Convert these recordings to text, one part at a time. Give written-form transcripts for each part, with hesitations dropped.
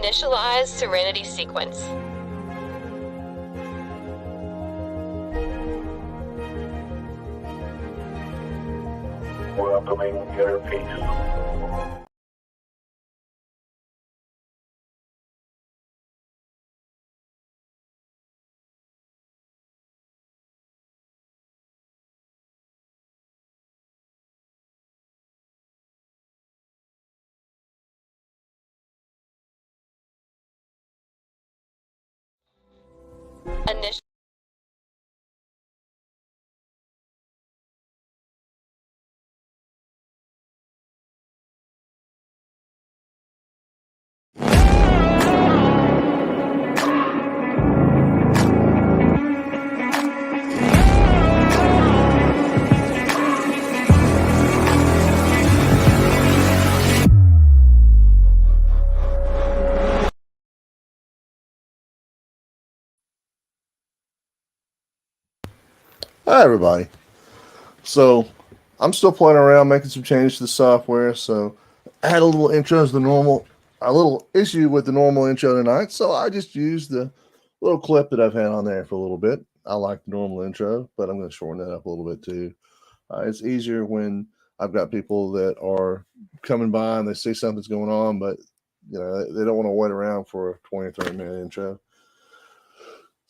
Initialize Serenity sequence. Welcoming inner peace. Initial. Hi, everybody. So, I'm still playing around making some changes to the software. So, I had a little intro as the normal, a little issue with the normal intro tonight. So, I just used the little clip that I've had on there for a little bit. I like the normal intro, but I'm going to shorten that up a little bit too. It's easier when I've got people that are coming by and they see something's going on, but they don't want to wait around for a 20 or 30-minute intro.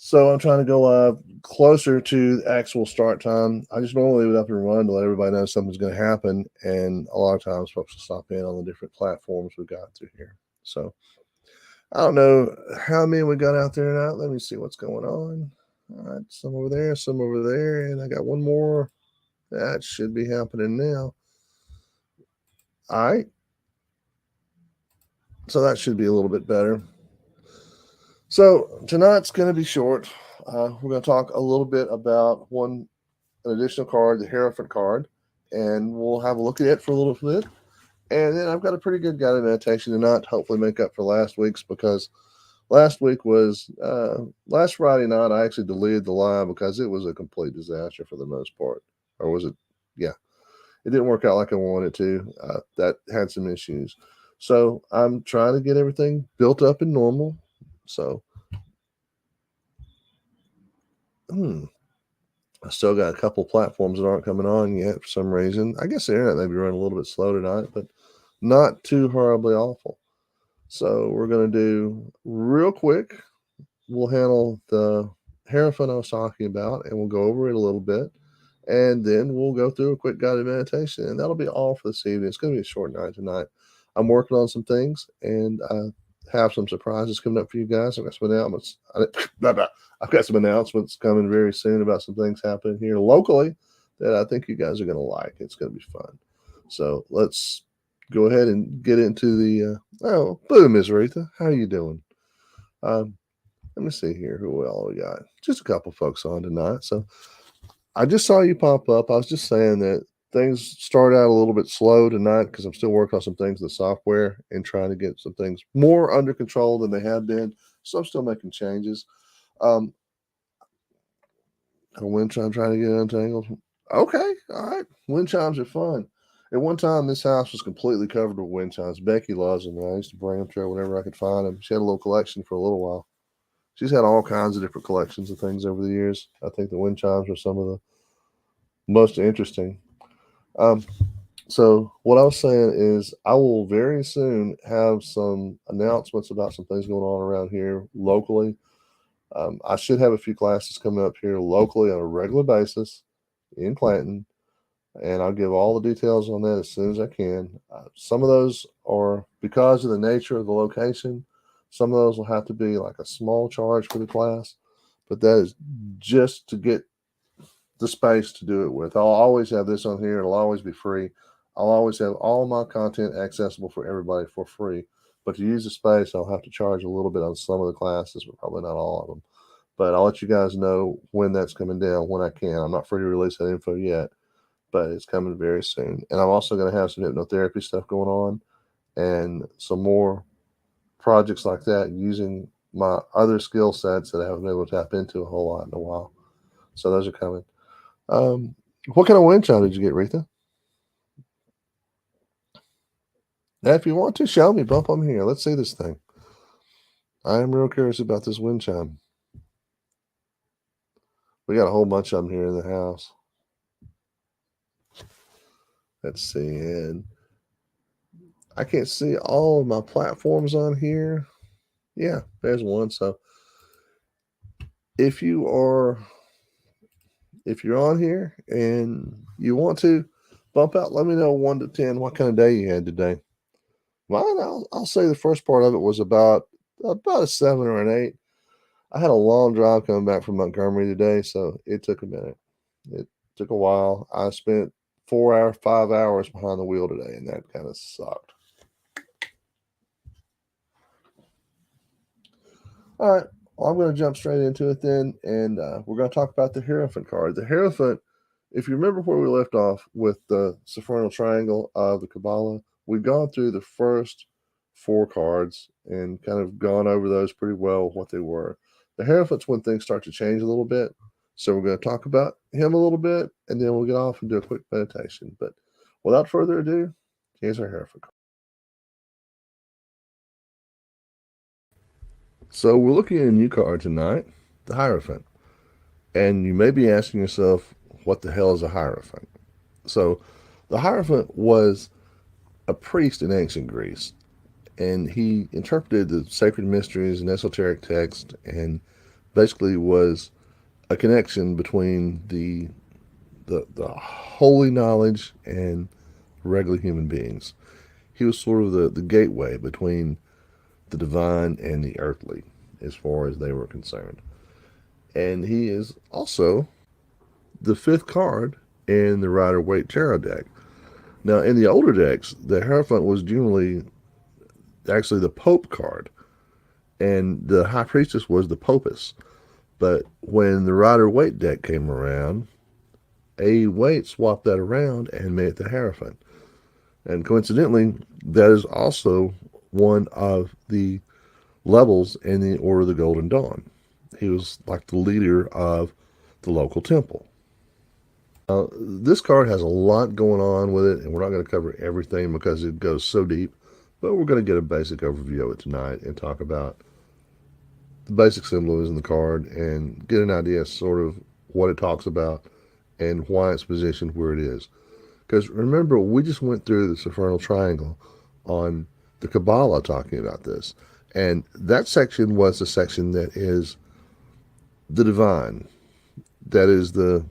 So I'm trying to go closer to the actual start time. I just normally leave it up and run to let everybody know something's going to happen. And a lot of times folks will stop in on the different platforms we've got through here. So I don't know how many we got out there now. Let me see what's going on. All right, some over there, and I got one more. That should be happening now. All right. So that should be a little bit better. So tonight's going to be short. We're going to talk a little bit about an additional card, the Hierophant card, and we'll have a look at it for a little bit. And then I've got a pretty good guided meditation tonight to hopefully make up for last week's, because last week was last Friday night. I actually deleted the live because it was a complete disaster for the most part. Or was it? Yeah, it didn't work out like I wanted to. That had some issues. So I'm trying to get everything built up and normal. So, I still got a couple platforms that aren't coming on yet for some reason. I guess the internet may be running a little bit slow tonight, but not too horribly awful. So we're going to do real quick. We'll handle the Hierophant I was talking about, and we'll go over it a little bit. And then we'll go through a quick guided meditation, and that'll be all for this evening. It's going to be a short night tonight. I'm working on some things, and I have some surprises coming up for you guys. I've got some announcements. I've got some announcements coming very soon about some things happening here locally that I think you guys are going to like. It's going to be fun. So let's go ahead and get into the. Boom, Ms. Aretha. How are you doing? Let me see here who all we got. Just a couple folks on tonight. So I just saw you pop up. I was just saying that things start out a little bit slow tonight because I'm still working on some things in the software and trying to get some things more under control than they have been. So I'm still making changes. Wind chime trying to get untangled. Okay, all right. Wind chimes are fun. At one time, this house was completely covered with wind chimes. Becky loves them. I used to bring them to her whenever I could find them. She had a little collection for a little while. She's had all kinds of different collections of things over the years. I think the wind chimes are some of the most interesting. So what I was saying is I will very soon have some announcements about some things going on around here locally. I should have a few classes coming up here locally on a regular basis in Clanton, and I'll give all the details on that as soon as I can. Some of those are because of the nature of the location. Some of those will have to be like a small charge for the class, but that is just to get the space to do it with. I'll always have this on here. It'll always be free. I'll always have all my content accessible for everybody for free. But to use the space, I'll have to charge a little bit on some of the classes, but probably not all of them. But I'll let you guys know when that's coming down, when I can. I'm not free to release that info yet, but it's coming very soon. And I'm also going to have some hypnotherapy stuff going on and some more projects like that using my other skill sets that I haven't been able to tap into a whole lot in a while. So those are coming. What kind of wind chime did you get, Retha? Now, if you want to show me, bump on here. Let's see this thing. I am real curious about this wind chime. We got a whole bunch of them here in the house. Let's see, and I can't see all of my platforms on here. Yeah, there's one. So if you're on here and you want to bump out, let me know 1 to 10 what kind of day you had today. Mine, I'll say the first part of it was about a 7 or an 8. I had a long drive coming back from Montgomery today, so it took a minute. It took a while. I spent 5 hours behind the wheel today, and that kind of sucked. All right, well, I'm going to jump straight into it then, and we're going to talk about the Hierophant card. The Hierophant, if you remember where we left off with the Supernal Triangle of the Kabbalah, we've gone through the first 4 cards and kind of gone over those pretty well, what they were. The Hierophant's when things start to change a little bit. So we're going to talk about him a little bit, and then we'll get off and do a quick meditation. But without further ado, here's our Hierophant card. So we're looking at a new card tonight, the Hierophant. And you may be asking yourself, what the hell is a Hierophant? So the Hierophant was a priest in ancient Greece, and he interpreted the sacred mysteries and esoteric text, and basically was a connection between the holy knowledge and regular human beings. He was sort of the gateway between the divine and the earthly, as far as they were concerned. And he is also the 5th card in the Rider-Waite Tarot deck. Now, in the older decks, the Hierophant was generally actually the Pope card, and the High Priestess was the Popess. But when the Rider-Waite deck came around, A. Waite swapped that around and made it the Hierophant. And coincidentally, that is also one of the levels in the Order of the Golden Dawn. He was like the leader of the local temple. This card has a lot going on with it, and we're not going to cover everything because it goes so deep, but we're going to get a basic overview of it tonight and talk about the basic symbolism in the card and get an idea sort of what it talks about and why it's positioned where it is. Because remember, we just went through the Supernal Triangle on the Kabbalah talking about this. And that section was the section that is the divine. That is the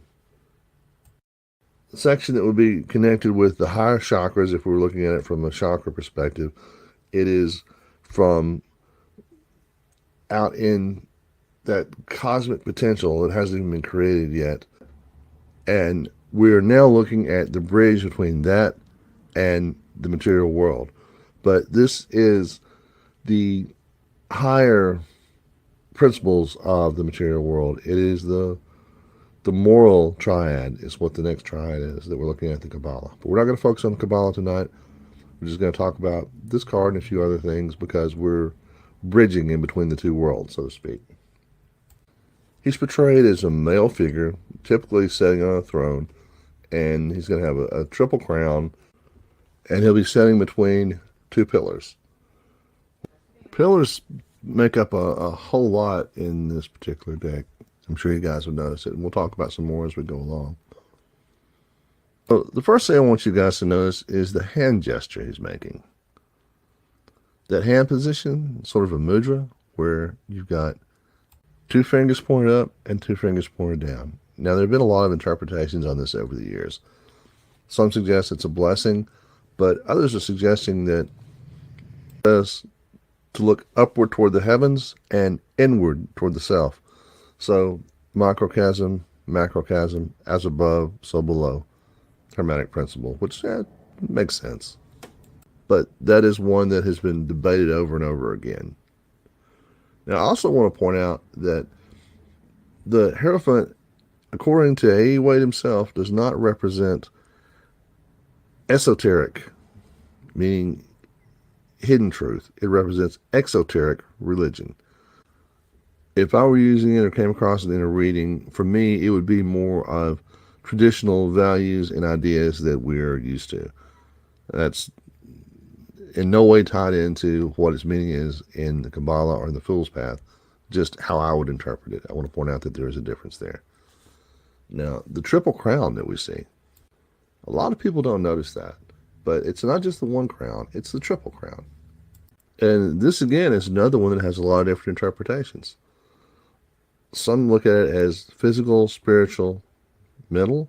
section that would be connected with the higher chakras if we were looking at it from a chakra perspective. It is from out in that cosmic potential that hasn't even been created yet. And we're now looking at the bridge between that and the material world. But this is the higher principles of the material world. It is the moral triad is what the next triad is that we're looking at the Kabbalah. But we're not going to focus on the Kabbalah tonight. We're just going to talk about this card and a few other things because we're bridging in between the two worlds, so to speak. He's portrayed as a male figure, typically sitting on a throne, and he's going to have a triple crown, and he'll be sitting between 2 pillars. Pillars make up a whole lot in this particular deck. I'm sure you guys will notice it, and we'll talk about some more as we go along. So the first thing I want you guys to notice is the hand gesture he's making. That hand position, sort of a mudra, where you've got 2 fingers pointed up and 2 fingers pointed down. Now, there have been a lot of interpretations on this over the years. Some suggest it's a blessing, but others are suggesting that it is to look upward toward the heavens and inward toward the self. So, microcosm, macrocosm, as above, so below. Hermetic principle, which makes sense. But that is one that has been debated over and over again. Now, I also want to point out that the Hierophant, according to A. Waite himself, does not represent esoteric, meaning hidden truth. It represents exoteric religion. If I were using it or came across it in a reading, for me, it would be more of traditional values and ideas that we're used to. That's in no way tied into what its meaning is in the Kabbalah or in the Fool's Path, just how I would interpret it. I want to point out that there is a difference there. Now, the triple crown that we see, a lot of people don't notice that, but it's not just the one crown, it's the triple crown. And this, again, is another one that has a lot of different interpretations. Some look at it as physical, spiritual, mental.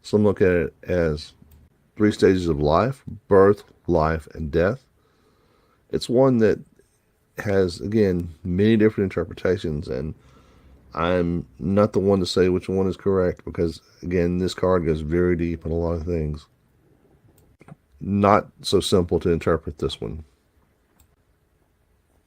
Some look at it as 3 stages of life: birth, life, and death. It's one that has, again, many different interpretations, and I'm not the one to say which one is correct because, again, this card goes very deep in a lot of things. Not so simple to interpret this one.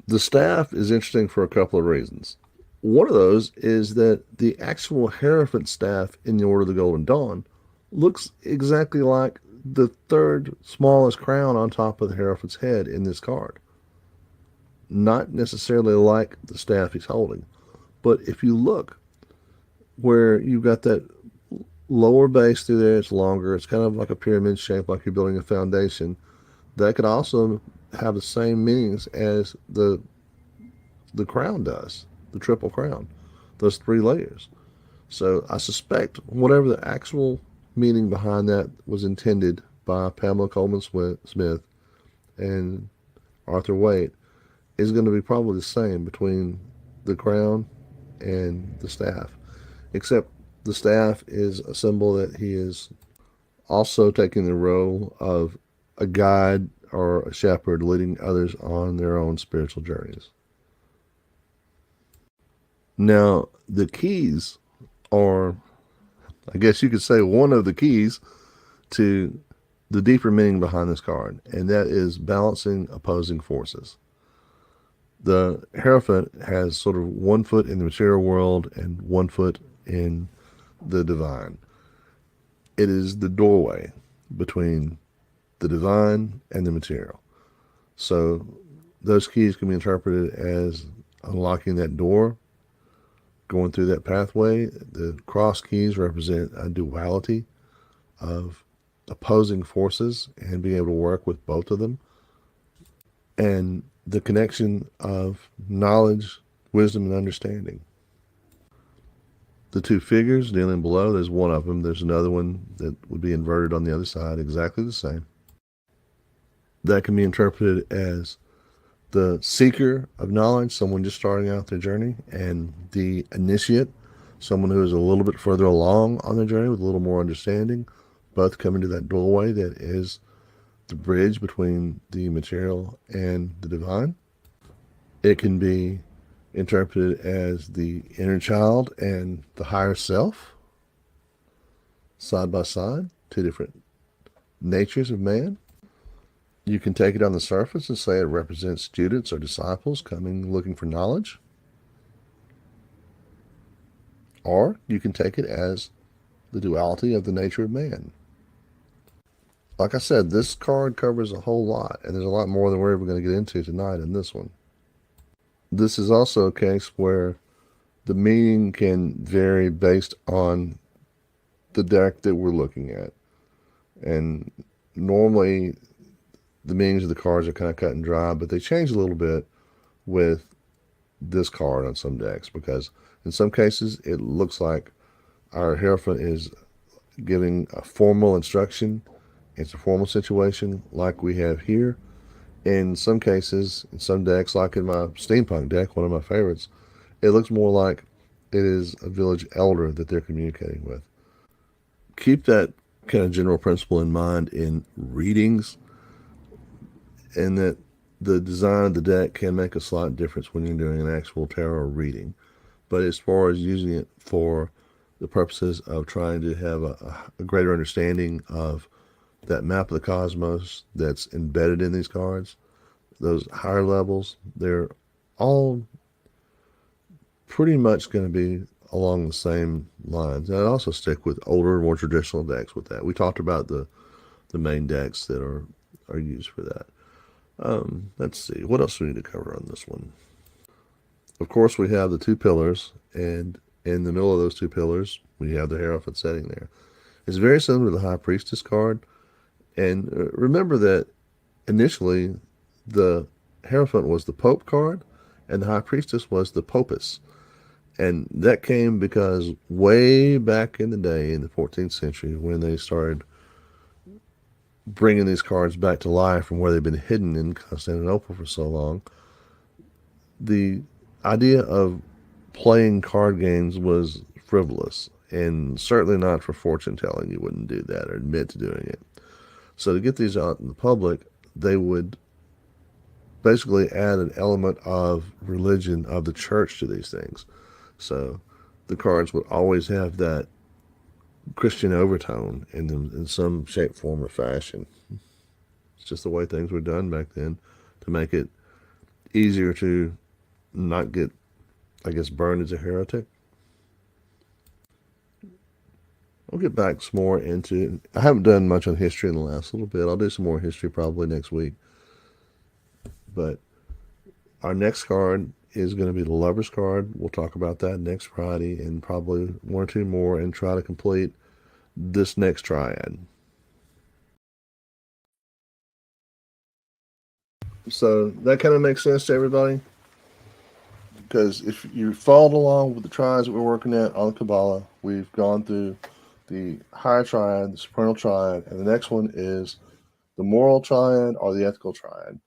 The staff is interesting for a couple of reasons. One of those is that the actual Hierophant staff in the Order of the Golden Dawn looks exactly like the 3rd smallest crown on top of the Hierophant's head in this card. Not necessarily like the staff he's holding, but if you look where you've got that lower base through there, it's longer, it's kind of like a pyramid shape, like you're building a foundation. That could also have the same meanings as the crown does, the triple crown, those 3 layers. So I suspect whatever the actual meaning behind that was intended by Pamela Coleman Smith and Arthur Waite is going to be probably the same between the crown and the staff, except the staff is a symbol that he is also taking the role of a guide or a shepherd leading others on their own spiritual journeys. Now, the keys are, I guess you could say, one of the keys to the deeper meaning behind this card, and that is balancing opposing forces. The Hierophant has sort of 1 foot in the material world and 1 foot in the divine. It is the doorway between the divine and the material. So those keys can be interpreted as unlocking that door, going through that pathway. The cross keys represent a duality of opposing forces and being able to work with both of them. And the connection of knowledge, wisdom, and understanding. The 2 figures kneeling below, there's one of them. There's another one that would be inverted on the other side, exactly the same. That can be interpreted as the seeker of knowledge, someone just starting out their journey, and the initiate, someone who is a little bit further along on their journey with a little more understanding, both coming to that doorway that is the bridge between the material and the divine. It can be interpreted as the inner child and the higher self, side by side, 2 different natures of man. You can take it on the surface and say it represents students or disciples coming looking for knowledge. Or you can take it as the duality of the nature of man. Like I said, this card covers a whole lot, and there's a lot more than we're ever going to get into tonight in this one. This is also a case where the meaning can vary based on the deck that we're looking at. And normally the meanings of the cards are kind of cut and dry, but they change a little bit with this card on some decks, because in some cases it looks like our Hierophant is giving a formal instruction. It's a formal situation like we have here. In some cases, in some decks, like in my Steampunk deck, one of my favorites, it looks more like it is a village elder that they're communicating with. Keep that kind of general principle in mind in readings, and that the design of the deck can make a slight difference when you're doing an actual tarot reading. But as far as using it for the purposes of trying to have a greater understanding of that map of the cosmos that's embedded in these cards, those higher levels, they're all pretty much going to be along the same lines. And I'd also stick with older, more traditional decks with that. We talked about the main decks that are used for that. Let's see, what else do we need to cover on this one? Of course, we have the 2 pillars, and in the middle of those 2 pillars, we have the Hierophant setting there. It's very similar to the High Priestess card. And remember that initially the Hierophant was the Pope card, and the High Priestess was the Popus. And that came because way back in the day, in the 14th century, when they started bringing these cards back to life from where they've been hidden in Constantinople for so long, the idea of playing card games was frivolous, and certainly not for fortune telling. You wouldn't do that or admit to doing it. So to get these out in the public, they would basically add an element of religion of the church to these things. So the cards would always have that Christian overtone in them in some shape, form, or fashion. It's just the way things were done back then to make it easier to not get, I guess, burned as a heretic. I'll get back some more into. I haven't done much on history in the last little bit. I'll do some more history probably next week. But our next card is going to be the Lover's card. We'll talk about that next Friday and probably one or two more and try to complete this next triad. So that kind of makes sense to everybody? Because if you followed along with the triads that we're working at on Kabbalah, we've gone through the higher triad, the supernal triad, and the next one is the moral triad or the ethical triad.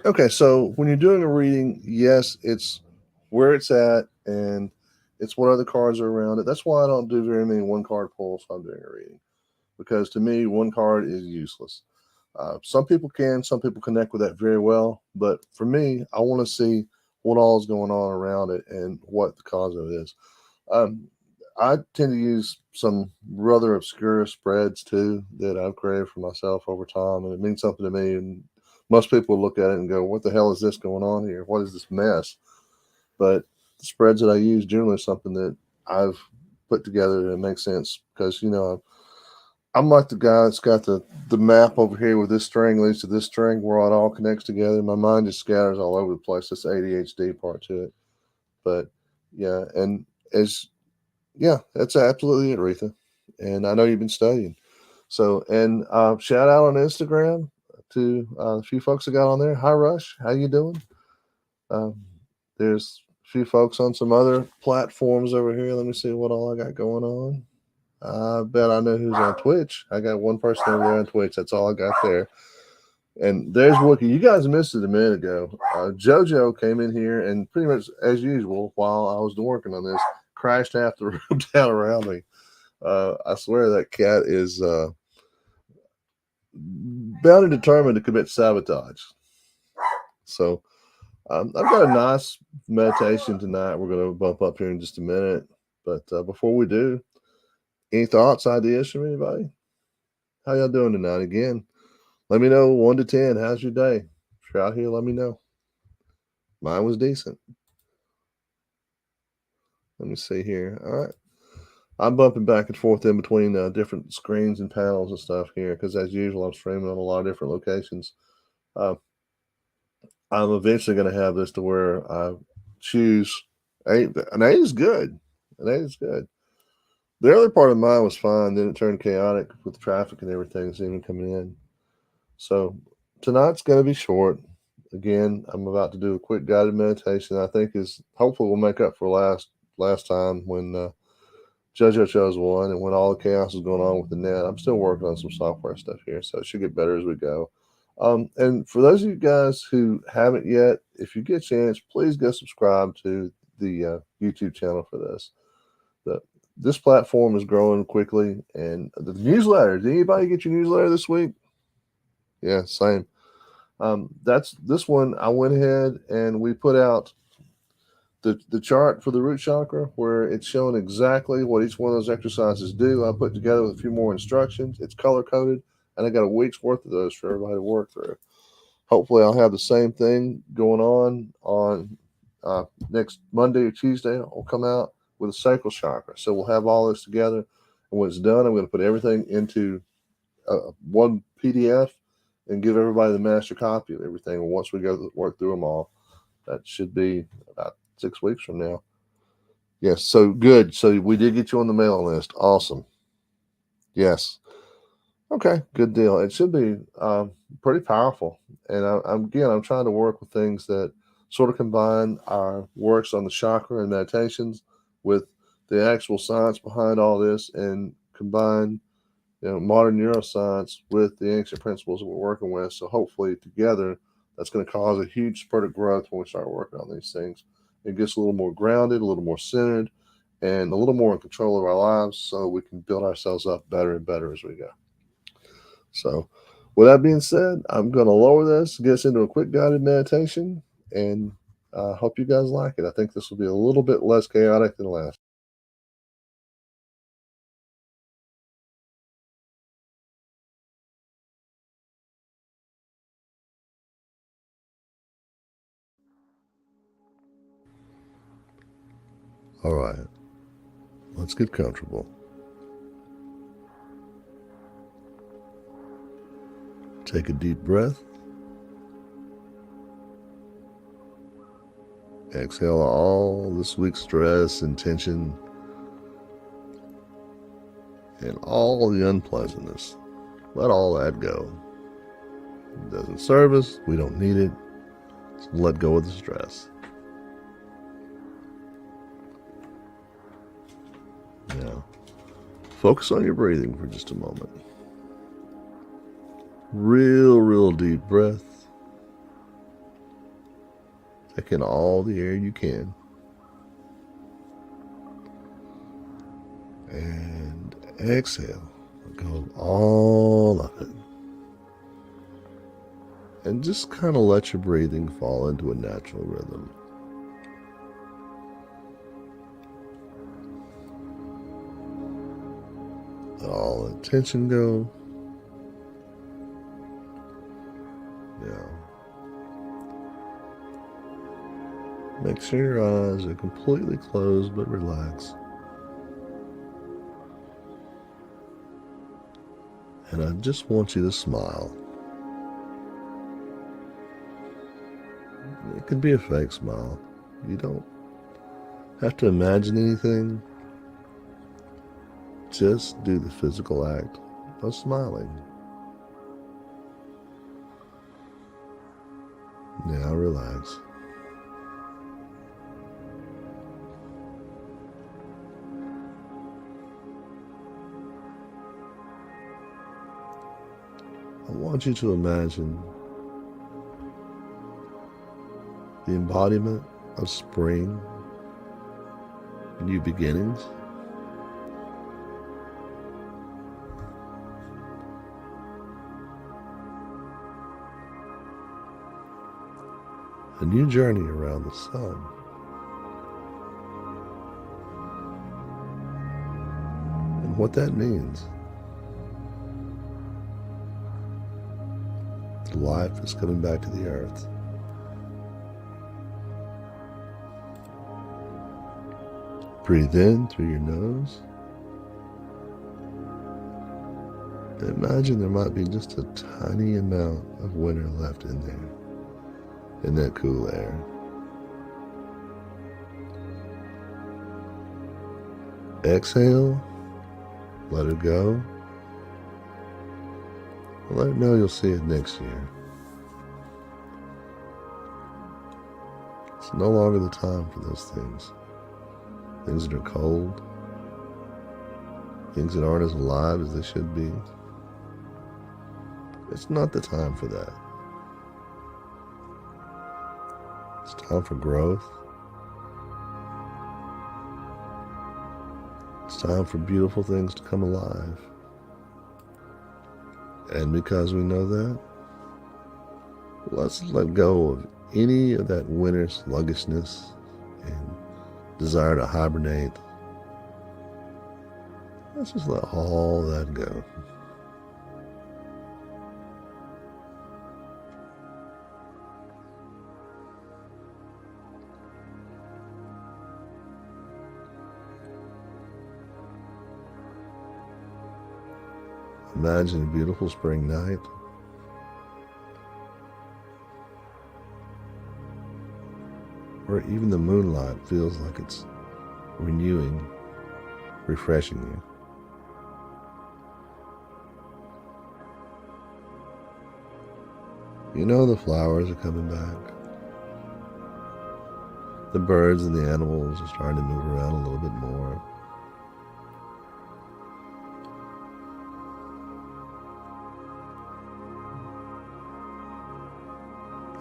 Okay, so when you're doing a reading, yes, it's where it's at and it's what other cards are around it. That's why I don't do very many one card pulls when I'm doing a reading, because to me, one card is useless. Some people can, some people connect with that very well, but for me, I want to see what all is going on around it and what the cause of it is. I tend to use some rather obscure spreads too that I've created for myself over time, and it means something to me. And most people look at it and go, "What the hell is this going on here? What is this mess?" But the spreads that I use generally is something that I've put together that makes sense because I'm like the guy that's got the map over here with this string leads to this string where it all connects together. My mind just scatters all over the place. That's the ADHD part to it. But yeah, and as yeah, that's absolutely it, Retha. And I know you've been studying. So, and shout out on Instagram to a few folks that got on there. Hi, Rush. How you doing? Um, there's a few folks on some other platforms over here. Let me see what all I got going on. I bet I know who's on Twitch. I got one person over there on Twitch. That's all I got there. And there's Wookie. You guys missed it a minute ago. JoJo came in here and pretty much as usual, while I was working on this, crashed half the room down around me. I swear that cat is bound and determined to commit sabotage. So I've got a nice meditation tonight. We're going to bump up here in just a minute. But before we do, any thoughts, ideas from anybody? How y'all doing tonight? Again, let me know 1 to 10. How's your day? If you're out here, let me know. Mine was decent. Let me see here. All right. I'm bumping back and forth in between different screens and panels and stuff here because, as usual, I'm streaming on a lot of different locations. I'm eventually going to have this to where I choose an 8 is good. An 8 is good. The early part of mine was fine. Then it turned chaotic with the traffic and everything that's even coming in. So tonight's going to be short. Again, I'm about to do a quick guided meditation. I think is hopefully will make up for last time when JoJo chose one and when all the chaos is going on with the net. I'm still working on some software stuff here, so it should get better as we go. And for those of you guys who haven't yet, if you get a chance, please go subscribe to the YouTube channel for this. This platform is growing quickly, and the newsletter. Did anybody get your newsletter this week? Yeah, same. That's this one. I went ahead and we put out the chart for the root chakra where it's showing exactly what each one of those exercises do. I put together with a few more instructions. It's color coded, and I got a week's worth of those for everybody to work through. Hopefully, I'll have the same thing going on next Monday or Tuesday. I'll come out with a sacral chakra. So we'll have all this together. And when it's done, I'm going to put everything into one PDF and give everybody the master copy of everything. And once we go work through them all, that should be about 6 weeks from now. Yes. So good. So we did get you on the mailing list. Awesome. Yes. Okay. Good deal. It should be pretty powerful. And I'm trying to work with things that sort of combine our works on the chakra and meditations with the actual science behind all this, and combine modern neuroscience with the ancient principles that we're working with. So hopefully together, that's going to cause a huge spurt of growth when we start working on these things. It gets a little more grounded, a little more centered, and a little more in control of our lives, so we can build ourselves up better and better as we go. So, with that being said, I'm going to lower this, get us into a quick guided meditation, and I hope you guys like it. I think this will be a little bit less chaotic than last. All right, let's get comfortable. Take a deep breath. Exhale all this week's stress and tension and all the unpleasantness. Let all that go. It doesn't serve us. We don't need it. So let go of the stress. Now, focus on your breathing for just a moment. Real deep breath. Take in all the air you can. And exhale. Let go of all of it. And just kind of let your breathing fall into a natural rhythm. Let all the tension go. Now, make sure your eyes are completely closed but relaxed. And I just want you to smile. It could be a fake smile. You don't have to imagine anything. Just do the physical act of smiling. Now relax. I want you to imagine the embodiment of spring, new beginnings. A new journey around the sun. And what that means. Life is coming back to the earth. Breathe in through your nose. Imagine there might be just a tiny amount of winter left in there, in that cool air. Exhale, let it go. Let it know you'll see it next year. It's no longer the time for those things. Things that are cold. Things that aren't as alive as they should be. It's not the time for that. It's time for growth. It's time for beautiful things to come alive. And because we know that, let's let go of any of that winter sluggishness and desire to hibernate. Let's just let all that go. Imagine a beautiful spring night. Where even the moonlight feels like it's renewing, refreshing you. You know the flowers are coming back. The birds and the animals are starting to move around a little bit more.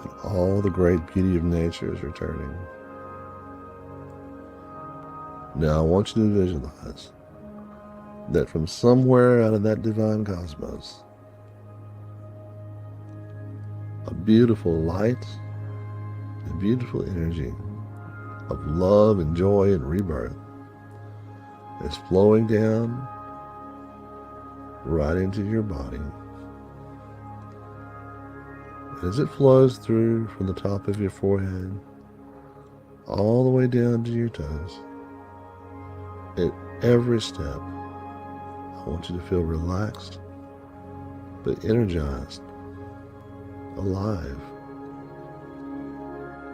And all the great beauty of nature is returning. Now I want you to visualize that from somewhere out of that divine cosmos, a beautiful light, a beautiful energy of love and joy and rebirth is flowing down right into your body. As it flows through from the top of your forehead all the way down to your toes, at every step, I want you to feel relaxed, but energized, alive.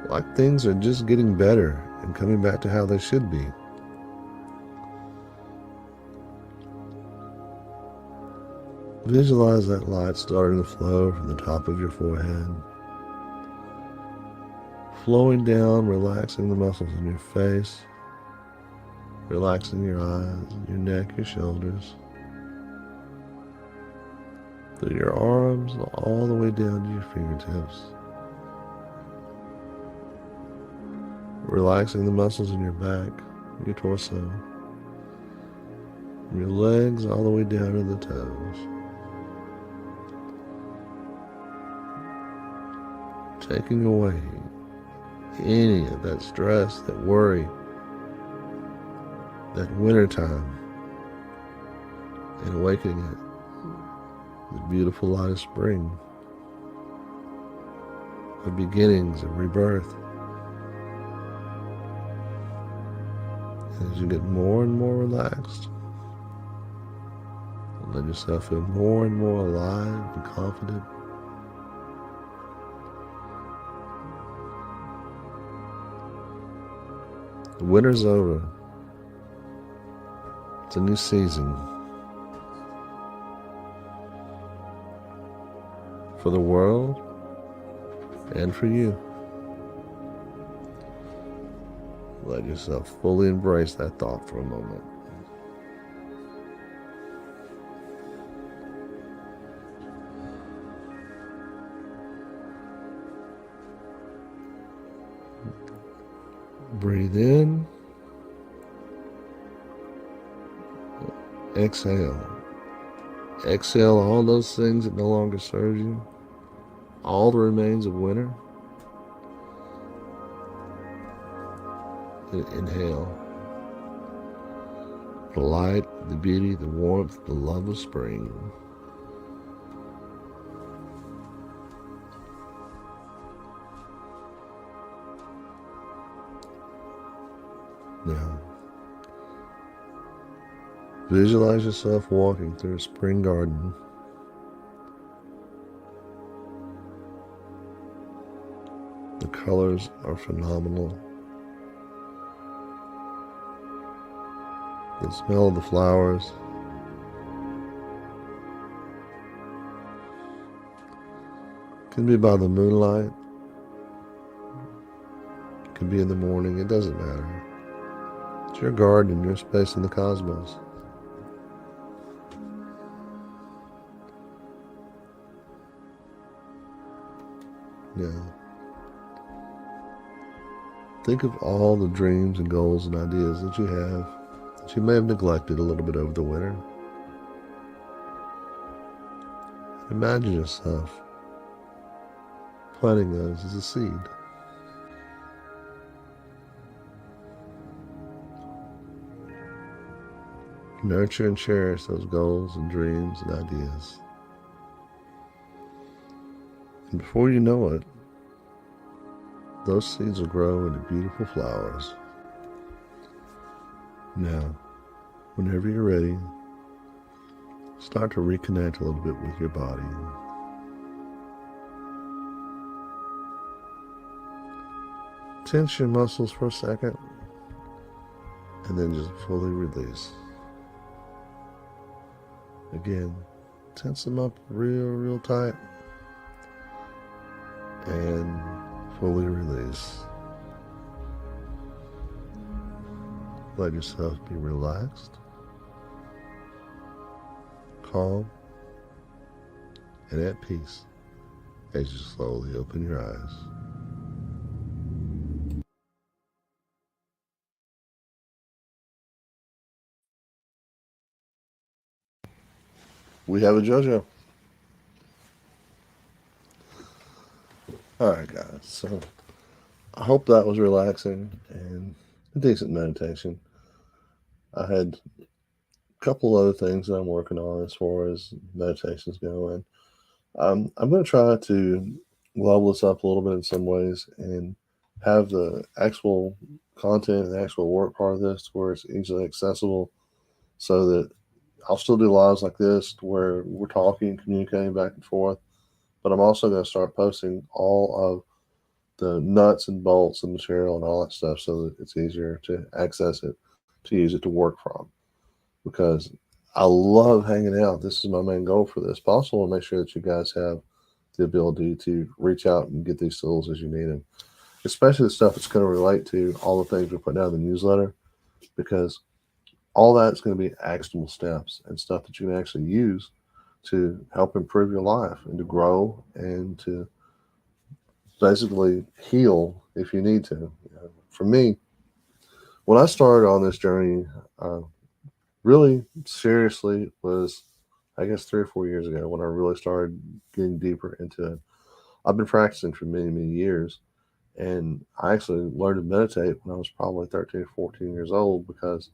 Like things are just getting better and coming back to how they should be. Visualize that light starting to flow from the top of your forehead, flowing down, relaxing the muscles in your face, relaxing your eyes, your neck, your shoulders, through your arms, all the way down to your fingertips. Relaxing the muscles in your back, your torso, your legs all the way down to the toes. Taking away any of that stress, that worry, that winter time, and awakening it, the beautiful light of spring, of beginnings, of rebirth. And as you get more and more relaxed, let yourself feel more and more alive and confident. The winter's over. It's a new season. For the world and for you. Let yourself fully embrace that thought for a moment. Breathe in. Exhale. Exhale all those things that no longer serve you. All the remains of winter. Inhale. The light, the beauty, the warmth, the love of spring. Now, visualize yourself walking through a spring garden. The colors are phenomenal. The smell of the flowers. Can be by the moonlight. It can be in the morning. It doesn't matter. It's your garden, your space in the cosmos. Now, think of all the dreams and goals and ideas that you have that you may have neglected a little bit over the winter. Imagine yourself planting those as a seed. Nurture and cherish those goals and dreams and ideas. And before you know it, those seeds will grow into beautiful flowers. Now, whenever you're ready, start to reconnect a little bit with your body. Tense your muscles for a second. and then just fully release. Again, tense them up real tight, and fully release. Let yourself be relaxed, calm, and at peace as you slowly open your eyes. We have a JoJo. All right, guys. So I hope that was relaxing and a decent meditation. I had a couple other things that I'm working on as far as meditations go, and I'm going to try to level this up a little bit in some ways and have the actual content and the actual work part of this where it's easily accessible, so that I'll still do lives like this where we're talking, communicating back and forth, but I'm also going to start posting all of the nuts and bolts and material and all that stuff so that it's easier to access it, to use it to work from. Because I love hanging out. This is my main goal for this. But I also want to make sure that you guys have the ability to reach out and get these tools as you need them, especially the stuff that's going to relate to all the things we put down in the newsletter, because all that's going to be actionable steps and stuff that you can actually use to help improve your life and to grow and to basically heal if you need to. For me, when I started on this journey, really seriously was, I guess, 3 or 4 years ago when I really started getting deeper into it. I've been practicing for many years, and I actually learned to meditate when I was probably 13 or 14 years old because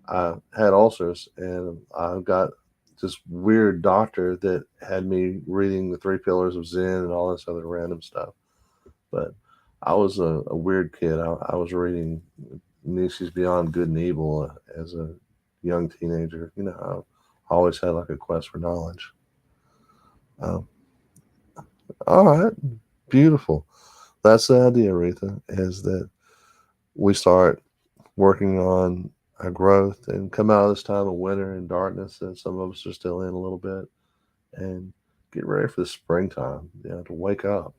I had ulcers and I got this weird doctor that had me reading the 3 pillars of Zen and all this other random stuff. But I was a weird kid. I was reading Nietzsche's Beyond Good and Evil as a young teenager. I always had like a quest for knowledge. Um, all right, beautiful. That's the idea, Aretha, is that we start working on our growth and come out of this time of winter and darkness that some of us are still in a little bit, and get ready for the springtime, to wake up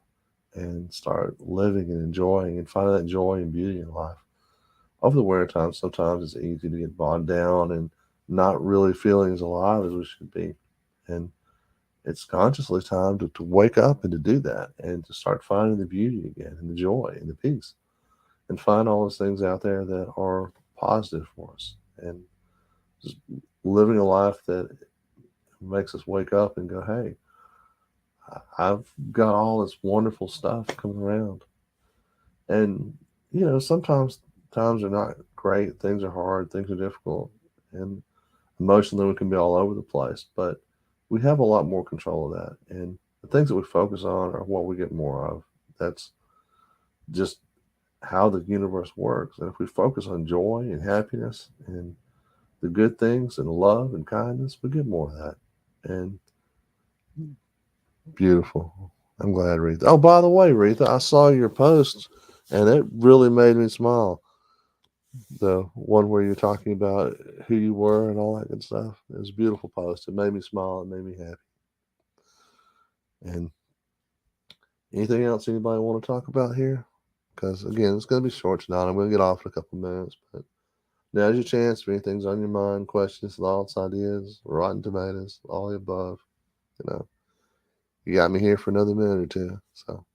and start living and enjoying and finding that joy and beauty in life. Over the winter time, sometimes it's easy to get bogged down and not really feeling as alive as we should be. And it's consciously time to wake up and to do that and to start finding the beauty again and the joy and the peace and find all those things out there that are positive for us and just living a life that makes us wake up and go, hey, I've got all this wonderful stuff coming around. And, sometimes times are not great. Things are hard. Things are difficult. And emotionally, we can be all over the place. But we have a lot more control of that. And the things that we focus on are what we get more of. That's just how the universe works. And if we focus on joy and happiness and the good things and love and kindness, we get more of that. And beautiful. I'm glad, Retha. Oh, by the way, Retha, I saw your post and it really made me smile. The one where you're talking about who you were and all that good stuff. It was a beautiful post. It made me smile. It made me happy. And anything else anybody want to talk about here? Because again, it's going to be short tonight. I'm going to get off in a couple minutes, but now's your chance. If anything's on your mind, questions, thoughts, ideas, rotten tomatoes, all the above, you got me here for another minute or two. So,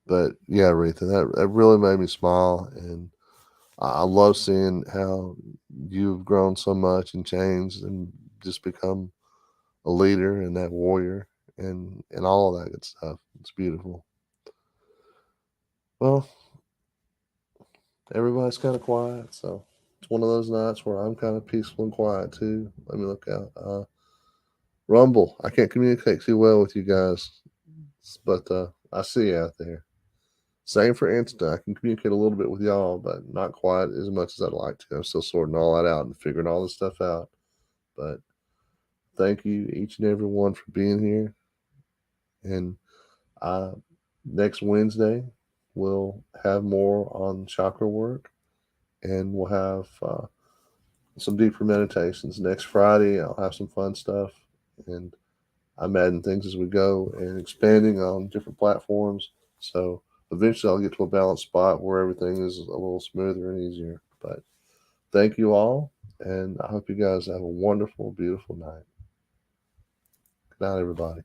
but yeah, Retha, that really made me smile, and I love seeing how you've grown so much and changed and just become a leader and that warrior and all of that good stuff. It's beautiful. Well, everybody's kind of quiet, so it's one of those nights where I'm kind of peaceful and quiet too. Let me look out. Rumble. I can't communicate too well with you guys, but I see you out there. Same for Insta. I can communicate a little bit with y'all, but not quite as much as I'd like to. I'm still sorting all that out and figuring all this stuff out. But thank you, each and every one, for being here. And I Next Wednesday, we'll have more on chakra work, and we'll have some deeper meditations. Next Friday, I'll have some fun stuff, and I'm adding things as we go and expanding on different platforms. So eventually, I'll get to a balanced spot where everything is a little smoother and easier. But thank you all, and I hope you guys have a wonderful, beautiful night. Good night, everybody.